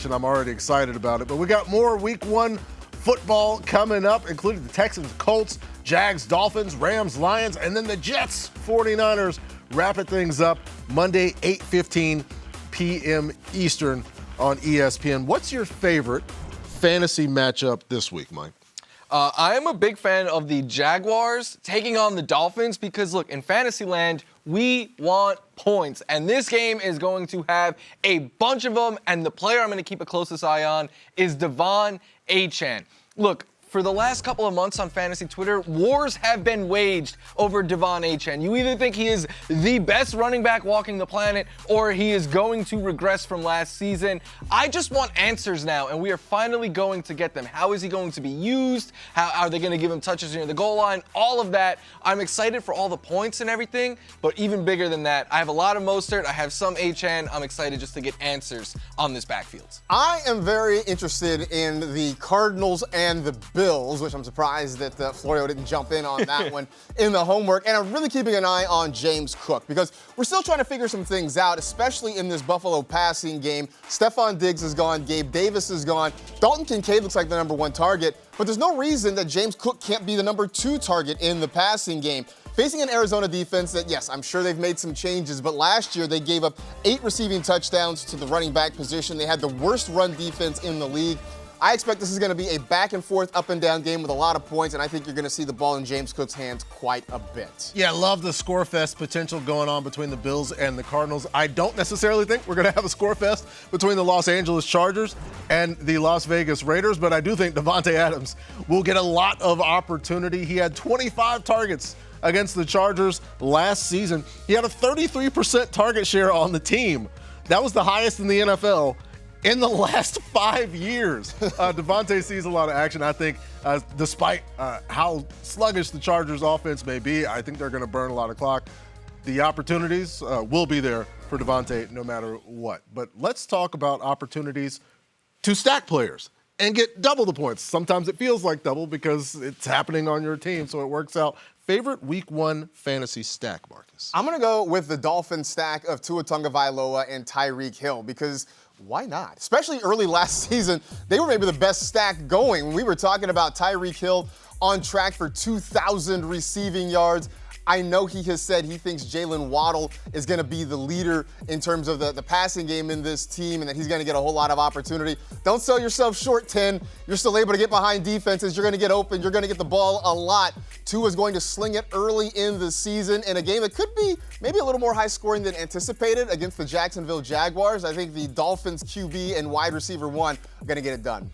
and I'm already excited about it. But we got more Week 1 football coming up, including the Texans, Colts, Jags, Dolphins, Rams, Lions, and then the Jets, 49ers, wrapping things up Monday, 8:15 p.m. Eastern on ESPN. What's your favorite fantasy matchup this week, Mike? I am a big fan of the Jaguars taking on the Dolphins because, look, in Fantasyland, we want points. And this game is going to have a bunch of them. And the player I'm going to keep a closest eye on is De'Von Achane. Look, for the last couple of months on fantasy Twitter, wars have been waged over De'Von Achane. You either think he is the best running back walking the planet or he is going to regress from last season. I just want answers now, and we are finally going to get them. How is he going to be used? How are they going to give him touches near the goal line? All of that. I'm excited for all the points and everything, but even bigger than that, I have a lot of Mostert. I have some Achane. I'm excited just to get answers on this backfield. I am very interested in the Cardinals and the Bills, which I'm surprised that Florio didn't jump in on that one in the homework. And I'm really keeping an eye on James Cook because we're still trying to figure some things out, especially in this Buffalo passing game. Stephon Diggs is gone. Gabe Davis is gone. Dalton Kincaid looks like the number one target, but there's no reason that James Cook can't be the number two target in the passing game. Facing an Arizona defense that, yes, I'm sure they've made some changes, but last year they gave up 8 receiving touchdowns to the running back position. They had the worst run defense in the league. I expect this is going to be a back and forth, up and down game with a lot of points, and I think you're going to see the ball in James Cook's hands quite a bit. Yeah, love the score fest potential going on between the Bills and the Cardinals. I don't necessarily think we're going to have a score fest between the Los Angeles Chargers and the Las Vegas Raiders, but I do think Davante Adams will get a lot of opportunity. He had 25 targets against the Chargers last season. He had a 33% target share on the team. That was the highest in the NFL in the last 5 years. Davante sees a lot of action. I think despite how sluggish the Chargers offense may be, I think they're going to burn a lot of clock. The opportunities will be there for Davante no matter what. But let's talk about opportunities to stack players and get double the points. Sometimes it feels like double because it's happening on your team, so it works out. Favorite Week 1 fantasy stack, Marcus? I'm going to go with the Dolphin stack of Tua Tagovailoa and Tyreek Hill because why not? Especially early last season, they were maybe the best stack going. When we were talking about Tyreek Hill on track for 2,000 receiving yards, I know he has said he thinks Jalen Waddle is going to be the leader in terms of the passing game in this team and that he's going to get a whole lot of opportunity. Don't sell yourself short, 10. You're still able to get behind defenses. You're going to get open. You're going to get the ball a lot. Tua is going to sling it early in the season in a game that could be maybe a little more high scoring than anticipated against the Jacksonville Jaguars. I think the Dolphins QB and wide receiver 1 are going to get it done.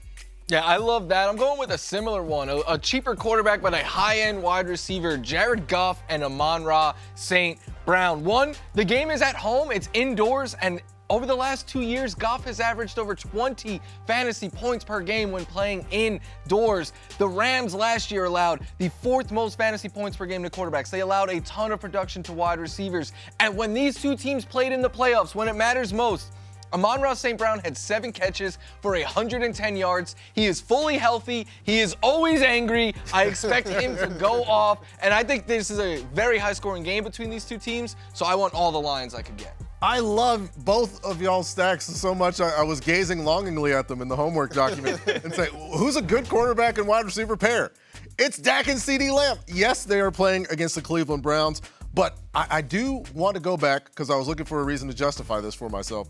Yeah, I love that. I'm going with a similar one, a cheaper quarterback, but a high-end wide receiver, Jared Goff and Amon-Ra St. Brown. One, the game is at home, it's indoors, and over the last 2 years, Goff has averaged over 20 fantasy points per game when playing indoors. The Rams last year allowed the 4th most fantasy points per game to quarterbacks. They allowed a ton of production to wide receivers. And when these two teams played in the playoffs, when it matters most, Amon-Ra St. Brown had 7 catches for 110 yards. He is fully healthy. He is always angry. I expect him to go off. And I think this is a very high-scoring game between these two teams, so I want all the lines I could get. I love both of y'all's stacks so much. I was gazing longingly at them in the homework document and say, who's a good quarterback and wide receiver pair? It's Dak and CeeDee Lamb. Yes, they are playing against the Cleveland Browns, but I do want to go back because I was looking for a reason to justify this for myself.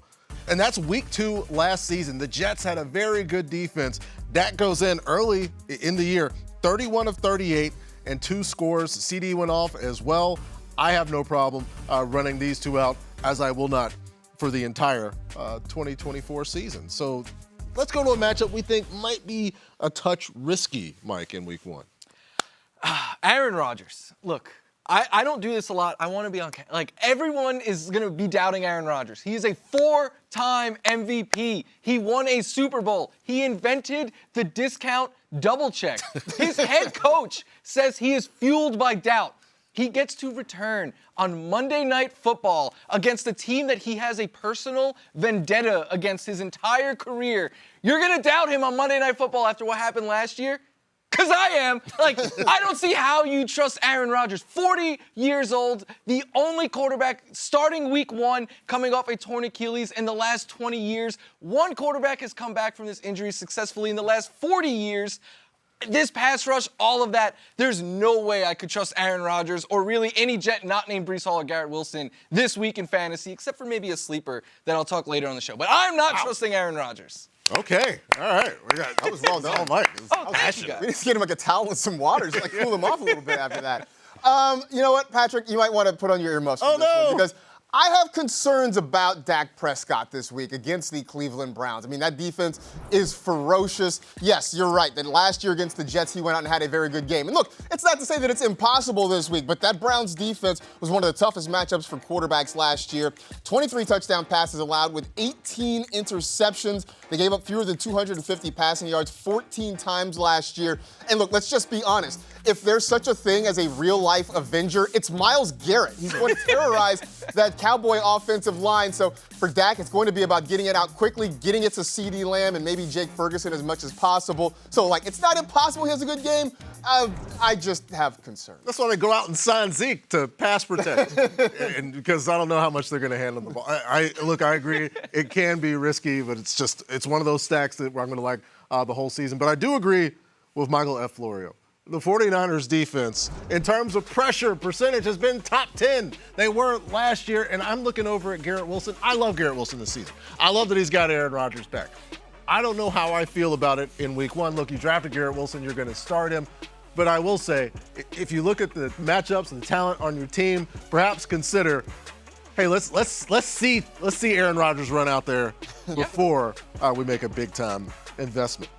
And that's Week 2 last season. The Jets had a very good defense. Dak goes in early in the year, 31 of 38 and 2 scores. CD went off as well. I have no problem running these two out, as I will not for the entire 2024 season. So let's go to a matchup we think might be a touch risky, Mike, in Week 1. Aaron Rodgers. Look, I don't do this a lot. I want to be on camera. Like, everyone is going to be doubting Aaron Rodgers. He is a 4-time MVP. He won a Super Bowl. He invented the discount double check. His head coach says he is fueled by doubt. He gets to return on Monday Night Football against a team that he has a personal vendetta against his entire career. You're going to doubt him on Monday Night Football after what happened last year? Because I am. Like, I don't see how you trust Aaron Rodgers. 40 years old, the only quarterback starting week 1 coming off a torn Achilles in the last 20 years. One quarterback has come back from this injury successfully in the last 40 years. This pass rush, all of that, there's no way I could trust Aaron Rodgers or really any Jet not named Breece Hall or Garrett Wilson this week in fantasy, except for maybe a sleeper that I'll talk later on the show. But I'm not trusting Aaron Rodgers. Okay, all right. That was well done. Mike. Thank you, guys. We need to get him like a towel and some water, just like cool him off a little bit after that. You know what, Patrick? You might want to put on your earmuffs for this one because I have concerns about Dak Prescott this week against the Cleveland Browns. I mean, that defense is ferocious. Yes, you're right that last year against the Jets, he went out and had a very good game. And look, it's not to say that it's impossible this week, but that Browns defense was one of the toughest matchups for quarterbacks last year. 23 touchdown passes allowed with 18 interceptions. They gave up fewer than 250 passing yards 14 times last year. And look, let's just be honest. If there's such a thing as a real-life Avenger, it's Myles Garrett. He's going to terrorize that Cowboy offensive line. So for Dak, it's going to be about getting it out quickly, getting it to CeeDee Lamb and maybe Jake Ferguson as much as possible. So, like, it's not impossible he has a good game. I just have concerns. That's why they go out and sign Zeke to pass protect, and because I don't know how much they're going to handle the ball. I agree. It can be risky, but it's one of those stacks that I'm going to like the whole season. But I do agree with Michael F. Florio. The 49ers defense, in terms of pressure percentage, has been top 10. They weren't last year, and I'm looking over at Garrett Wilson. I love Garrett Wilson this season. I love that he's got Aaron Rodgers back. I don't know how I feel about it in week 1. Look, you drafted Garrett Wilson, you're going to start him. But I will say, if you look at the matchups and the talent on your team, perhaps consider, hey, let's see Aaron Rodgers run out there before we make a big time investment.